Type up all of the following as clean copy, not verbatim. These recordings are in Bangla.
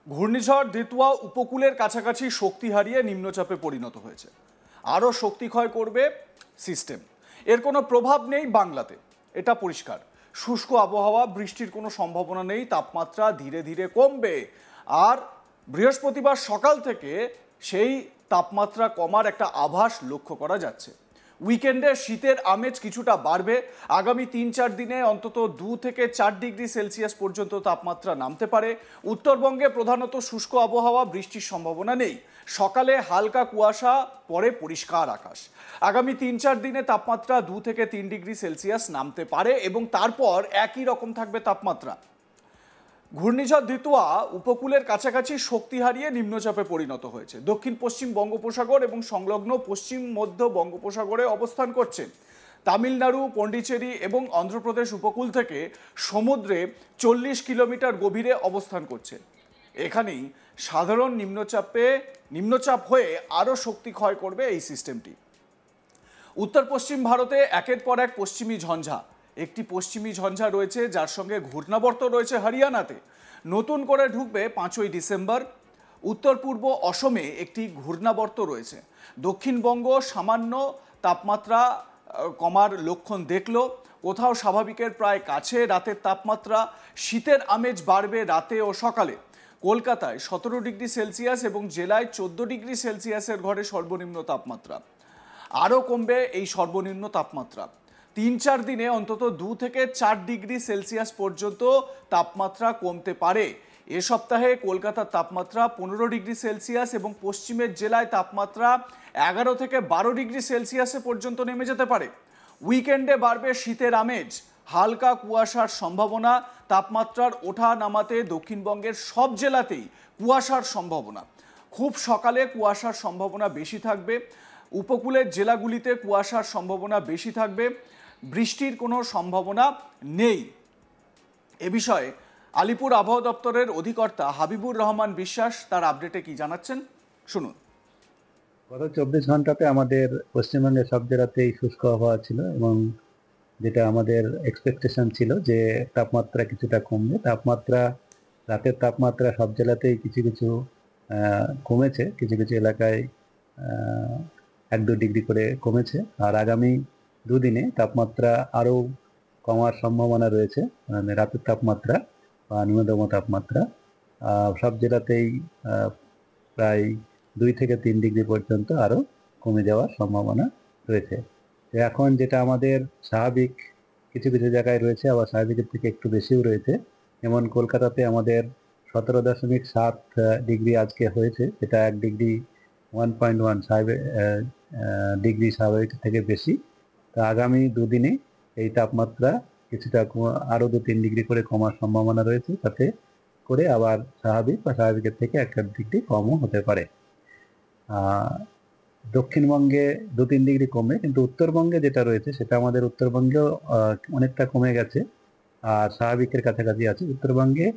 ঘূর্ণিঝড় দিতুয়া উপকূলের কাছাকাছি শক্তি হারিয়ে নিম্নচাপে পরিণত হয়েছে। আরও শক্তি ক্ষয় করবে সিস্টেম। এর কোনো প্রভাব নেই বাংলাতে, এটা পরিষ্কার। শুষ্ক আবহাওয়া, বৃষ্টির কোনো সম্ভাবনা নেই, তাপমাত্রা ধীরে ধীরে কমবে। আর বৃহস্পতিবার সকাল থেকে সেই তাপমাত্রা কমার একটা আভাস লক্ষ্য করা যাচ্ছে। উইকেন্ডে শীতের আমেজ কিছুটা বাড়বে। আগামী ৩-৪ দিনে অন্তত 2 থেকে 4 ডিগ্রি সেলসিয়াস পর্যন্ত তাপমাত্রা নামতে পারে। উত্তরবঙ্গে প্রধানত শুষ্ক আবহাওয়া, বৃষ্টির সম্ভাবনা নেই। সকালে হালকা কুয়াশা, পরে পরিষ্কার আকাশ। আগামী ৩-৪ দিনে তাপমাত্রা 2 থেকে 3 ডিগ্রি সেলসিয়াস নামতে পারে এবং তারপর একই রকম থাকবে তাপমাত্রা। ঘূর্ণিঝড় দিতুয়া উপকূলের কাছাকাছি শক্তি হারিয়ে নিম্নচাপে পরিণত হয়েছে। দক্ষিণ পশ্চিম বঙ্গোপসাগর এবং সংলগ্ন পশ্চিম মধ্য বঙ্গোপসাগরে অবস্থান করছে। তামিলনাড়ু, পন্ডিচেরি এবং অন্ধ্রপ্রদেশ উপকূল থেকে সমুদ্রে 40 কিলোমিটার গভীরে অবস্থান করছে। এখানেই সাধারণ নিম্নচাপ হয়ে আরও শক্তি ক্ষয় করবে এই সিস্টেমটি। উত্তর পশ্চিম ভারতে একের পর এক পশ্চিমী ঝঞ্ঝা। একটি পশ্চিমী ঝঞ্ঝা রয়েছে, যার সঙ্গে ঘূর্ণাবর্ত রয়েছে হরিয়ানাতে। নতুন করে ঢুকবে 5ই ডিসেম্বর। উত্তর পূর্ব অসমে একটি ঘূর্ণাবর্ত রয়েছে। দক্ষিণবঙ্গ সামান্য তাপমাত্রা কমার লক্ষণ দেখল, কোথাও স্বাভাবিকের প্রায় কাছে। রাতের তাপমাত্রা, শীতের আমেজ বাড়বে রাতে ও সকালে। কলকাতায় 17 ডিগ্রি সেলসিয়াস এবং জেলায় 14 ডিগ্রি সেলসিয়াসের ঘরে সর্বনিম্ন তাপমাত্রা। আরও কমবে এই সর্বনিম্ন তাপমাত্রা। 3-4 দিনে অন্তত 2 থেকে 4 ডিগ্রি সেলসিয়াস পর্যন্ত তাপমাত্রা কমতে পারে। এ সপ্তাহে কলকাতার তাপমাত্রা 15 ডিগ্রি সেলসিয়াস এবং পশ্চিমের জেলায় তাপমাত্রা 11 থেকে 12 ডিগ্রি সেলসিয়াসে পর্যন্ত নেমে যেতে পারে। উইকেন্ডে বাড়বে শীতের আমেজ, হালকা কুয়াশার সম্ভাবনা। তাপমাত্রার ওঠা নামাতে দক্ষিণবঙ্গের সব জেলাতেই কুয়াশার সম্ভাবনা। খুব সকালে কুয়াশার সম্ভাবনা বেশি থাকবে। উপকূলের জেলাগুলিতে কুয়াশার সম্ভাবনা বেশি থাকবে। বৃষ্টির কোনো সম্ভাবনা নেই। এ বিষয়ে আলিপুর আবহাওয়া দপ্তরের অধিকর্তা হাবিবুর রহমান বিশ্বাস তার আপডেটে কি জানাচ্ছেন, শুনুন। গত 24 ঘন্টাতে আমাদের পশ্চিমবঙ্গের সব জেলাতেই শুষ্ক আবহাওয়া ছিল এবং যেটা আমাদের এক্সপেকটেশন ছিল যে তাপমাত্রা কিছুটা কমবে। রাতের তাপমাত্রা সব জেলাতেই কিছু কিছু কমেছে, কিছু কিছু এলাকায় 1-2 ডিগ্রি করে কমেছে। আর আগামী দুদিনে তাপমাত্রা আরও কমার সম্ভাবনা রয়েছে। মানে রাতের তাপমাত্রা বা ন্যূনতম তাপমাত্রা সব জেলাতেই প্রায় 2 থেকে 3 ডিগ্রি পর্যন্ত আরও কমে যাওয়ার সম্ভাবনা রয়েছে। এখন যেটা আমাদের স্বাভাবিক কিছু কিছু জায়গায় রয়েছে, আবার স্বাভাবিকের থেকে একটু বেশিও রয়েছে। যেমন কলকাতাতে আমাদের 17.7 ডিগ্রি আজকে হয়েছে, যেটা 1 ডিগ্রি 1.1 ডিগ্রি স্বাভাবিকের থেকে বেশি। তো আগামী দুদিনে এই তাপমাত্রা কিছুটা আরও 2-3 ডিগ্রি করে কমার সম্ভাবনা রয়েছে, তাতে করে আবার স্বাভাবিক বা স্বাভাবিকের থেকে 1 ডিগ্রি কমও হতে পারে। দক্ষিণবঙ্গে 2-3 ডিগ্রি কমে, কিন্তু উত্তরবঙ্গে যেটা রয়েছে সেটা আমাদের উত্তরবঙ্গেও অনেকটা কমে গেছে আর স্বাভাবিকের কাছাকাছি আছে। উত্তরবঙ্গে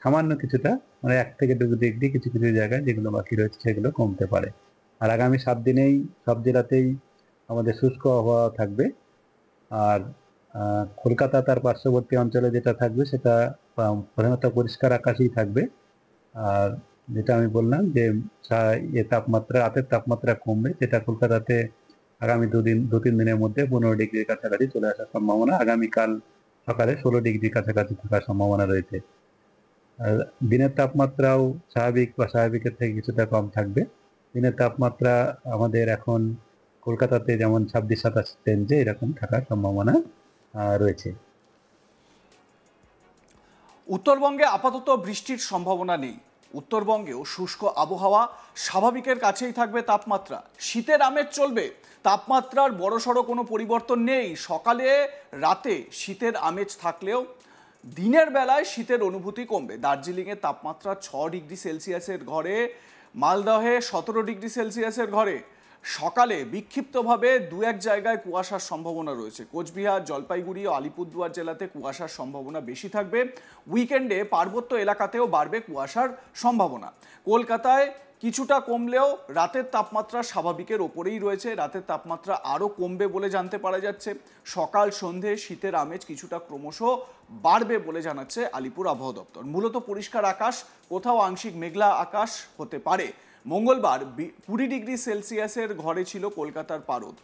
সামান্য কিছুটা, মানে 1 থেকে 2 ডিগ্রি কিছু কিছু জায়গায় যেগুলো বাকি রয়েছে সেগুলো কমতে পারে। আর আগামী 7 দিনেই সব জেলাতেই আমাদের শুষ্ক আবহাওয়া থাকবে। আর কলকাতা তার পার্শ্ববর্তী অঞ্চলে যেটা থাকবে সেটা প্রধানত পরিষ্কার আকাশই থাকবে। আর যেটা আমি বললাম যে রাতের তাপমাত্রা কমবে, যেটা কলকাতাতে আগামী 2-3 দিনের মধ্যে 15 ডিগ্রির কাছাকাছি চলে আসার সম্ভাবনা। আগামীকাল সকালে 16 ডিগ্রির কাছাকাছি থাকার সম্ভাবনা রয়েছে। আর দিনের তাপমাত্রাও স্বাভাবিক বা স্বাভাবিকের থেকে কিছুটা কম থাকবে। দিনের তাপমাত্রা আমাদের এখন কলকাতাতে যেমন 26-27 রেঞ্জে এরকম থাকার সম্ভাবনা রয়েছে। উত্তরবঙ্গে আপাতত বৃষ্টির সম্ভাবনা নেই। উত্তরবঙ্গেও শুষ্ক আবহাওয়া, স্বাভাবিকের কাছেই থাকবে তাপমাত্রা। শীতের আমেজ চলবে, তাপমাত্রার বড়সড় কোনো পরিবর্তন নেই। সকালে রাতে শীতের আমেজ থাকলেও দিনের বেলায় শীতের অনুভূতি কমবে। দার্জিলিংয়ের তাপমাত্রা 6 ডিগ্রি সেলসিয়াসের ঘরে, মালদহে 17 ডিগ্রি সেলসিয়াসের ঘরে। সকালে বিক্ষিপ্তভাবে 2-1 জায়গায় কুয়াশার সম্ভাবনা রয়েছে। কোচবিহার, জলপাইগুড়ি ও আলিপুরদুয়ার জেলাতে কুয়াশার সম্ভাবনা বেশি থাকবে। উইকেন্ডে পার্বত্য এলাকাতেও বাড়বে কুয়াশার সম্ভাবনা। কলকাতায় কিছুটা কমলেও রাতের তাপমাত্রা স্বাভাবিকের ওপরেই রয়েছে। রাতের তাপমাত্রা আরও কমবে বলে জানতে পারা যাচ্ছে। সকাল সন্ধে শীতের আমেজ কিছুটা ক্রমশ বাড়বে বলে জানাচ্ছে আলিপুর আবহাওয়া দপ্তর। মূলত পরিষ্কার আকাশ, কোথাও আংশিক মেঘলা আকাশ হতে পারে। মঙ্গলবার 20 ডিগ্রি সেলসিয়াসের ঘরে ছিল কলকাতার পারদ।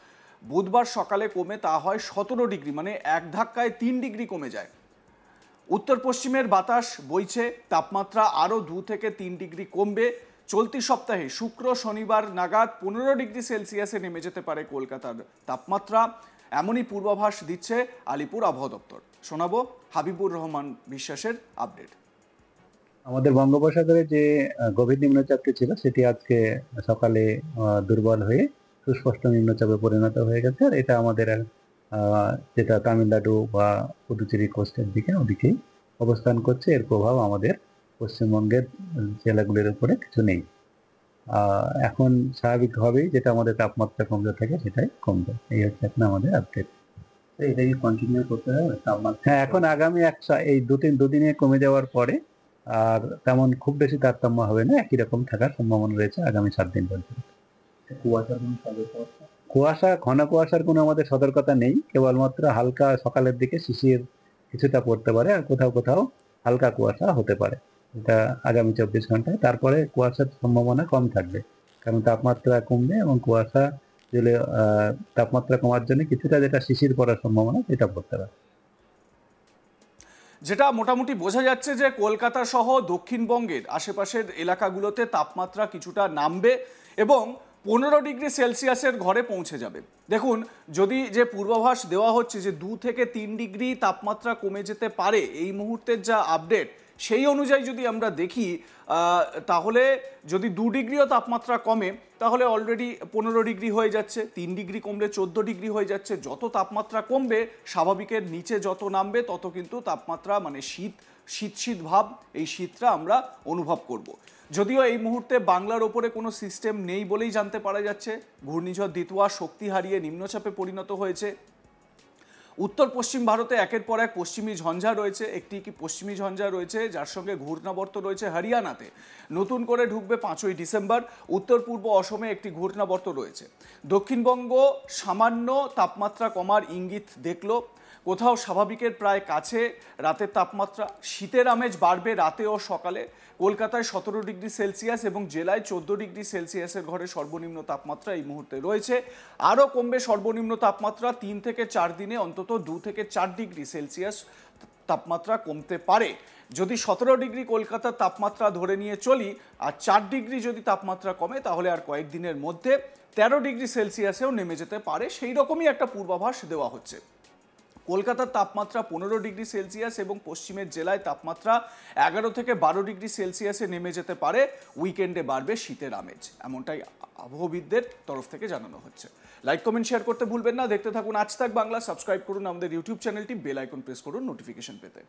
বুধবার সকালে কমে তা হয় 17 ডিগ্রি, মানে এক ধাক্কায় 3 ডিগ্রি কমে যায়। উত্তর পশ্চিমের বাতাস বইছে, তাপমাত্রা আরও 2 থেকে 3 ডিগ্রি কমবে। চলতি সপ্তাহে শুক্র শনিবার নাগাদ 15 ডিগ্রি সেলসিয়াসে নেমে যেতে পারে কলকাতার তাপমাত্রা, এমনই পূর্বাভাস দিচ্ছে আলিপুর আবহাওয়া দপ্তর। শোনাবো হাবিবুর রহমান বিশ্বাসের আপডেট। আমাদের বঙ্গোপসাগরে যে গভীর নিম্নচাপটি ছিল সেটি আজকে সকালে দুর্বল হয়ে সুস্পষ্ট নিম্নচাপে পরিণত হয়ে গেছে। আর এটা আমাদের যেটা তামিলনাড়ু বা পুদুচেরি কোস্টের দিকে ওদিকেই অবস্থান করছে। এর প্রভাব আমাদের পশ্চিমবঙ্গের জেলাগুলির উপরে কিছু নেই। এখন স্বাভাবিকভাবেই যেটা আমাদের তাপমাত্রা কমতে থাকে সেটাই কমবে। এই হচ্ছে এখন আমাদের আপডেট। এটাই কন্টিনিউ করতে হবে তাপমাত্রা। হ্যাঁ, এখন আগামী এই দুদিনে কমে যাওয়ার পরে আর তেমন খুব বেশি তারতম্য হবে না, একই রকম থাকার সম্ভাবনা রয়েছে আগামী 7 দিন পর্যন্ত। ঘন কুয়াশার কোনো আমাদের সতর্কতা নেই, কেবলমাত্র হালকা সকালের দিকে শিশির কিছুটা পড়তে পারে, আর কোথাও কোথাও হালকা কুয়াশা হতে পারে। এটা আগামী 24 ঘন্টায়। তারপরে কুয়াশার সম্ভাবনা কম থাকবে, কারণ তাপমাত্রা কমবে এবং কুয়াশা জেলে তাপমাত্রা কমার জন্য কিছুটা যেটা শিশির পড়ার সম্ভাবনা সেটা পড়তে পারে। যেটা মোটামুটি বোঝা যাচ্ছে যে কলকাতা সহ দক্ষিণবঙ্গের আশেপাশের এলাকাগুলোতে তাপমাত্রা কিছুটা নামবে এবং 15 ডিগ্রি সেলসিয়াসের ঘরে পৌঁছে যাবে। দেখুন, যদি যে পূর্বাভাস দেওয়া হচ্ছে যে 2 থেকে 3 ডিগ্রি তাপমাত্রা কমে যেতে পারে, এই মুহূর্তের যা আপডেট সেই অনুযায়ী যদি আমরা দেখি, তাহলে যদি 2 ডিগ্রিও তাপমাত্রা কমে তাহলে অলরেডি 15 ডিগ্রি হয়ে যাচ্ছে। 3 ডিগ্রি কমলে 14 ডিগ্রি হয়ে যাচ্ছে। যত তাপমাত্রা কমবে, স্বাভাবিকের নিচে যত নামবে, তত কিন্তু তাপমাত্রা মানে শীত ভাব, এই শীতটা আমরা অনুভব করব। যদিও এই মুহূর্তে বাংলার ওপরে কোনো সিস্টেম নেই বলেই জানতে পারা যাচ্ছে। ঘূর্ণিঝড় দিতোয়া শক্তি হারিয়ে নিম্নচাপে পরিণত হয়েছে। উত্তর পশ্চিম ভারতে একের পর এক পশ্চিমী ঝঞ্ঝা রয়েছে। একটি পশ্চিমী ঝঞ্ঝা রয়েছে যার সঙ্গে ঘূর্ণাবর্ত রয়েছে হরিয়ানাতে। নতুন করে ঢুকবে 5ই ডিসেম্বর। উত্তর পূর্ব অসমে একটি ঘূর্ণাবর্ত রয়েছে। দক্ষিণবঙ্গ সামান্য তাপমাত্রা কমার ইঙ্গিত দেখল। কোথাও স্বাভাবিকের প্রায় কাছে রাতের তাপমাত্রা। শীতের আমেজ বাড়বে রাতে ও সকালে। কলকাতায় 17 ডিগ্রি সেলসিয়াস এবং জেলায় 14 ডিগ্রি সেলসিয়াসের ঘরে সর্বনিম্ন তাপমাত্রা এই মুহূর্তে রয়েছে। আরও কমবে সর্বনিম্ন তাপমাত্রা। 3 থেকে 4 দিনে অন্তত 2 থেকে 4 ডিগ্রি সেলসিয়াস তাপমাত্রা কমতে পারে। যদি 17 ডিগ্রি কলকাতার তাপমাত্রা ধরে নিয়ে চলি আর 4 ডিগ্রি যদি তাপমাত্রা কমে, তাহলে আর কয়েকদিনের মধ্যে 13 ডিগ্রি সেলসিয়াসেও নেমে যেতে পারে। সেই রকমই একটা পূর্বাভাস দেওয়া হচ্ছে। কলকাতার তাপমাত্রা 15 ডিগ্রি সেলসিয়াস এবং পশ্চিমের জেলায় তাপমাত্রা 11 থেকে 12 ডিগ্রি সেলসিয়াসে নেমে যেতে পারে। উইকেন্ডে বাড়বে শীতের আমেজ, এমনটাই আবহাওয়াবিদদের তরফ থেকে জানানো হচ্ছে। লাইক, কমেন্ট, শেয়ার করতে ভুলবেন না। দেখতে থাকুন আজ তাক বাংলা। সাবস্ক্রাইব করুন আমাদের ইউটিউব চ্যানেলটি, বেল আইকন প্রেস করুন নোটিফিকেশন পেতে।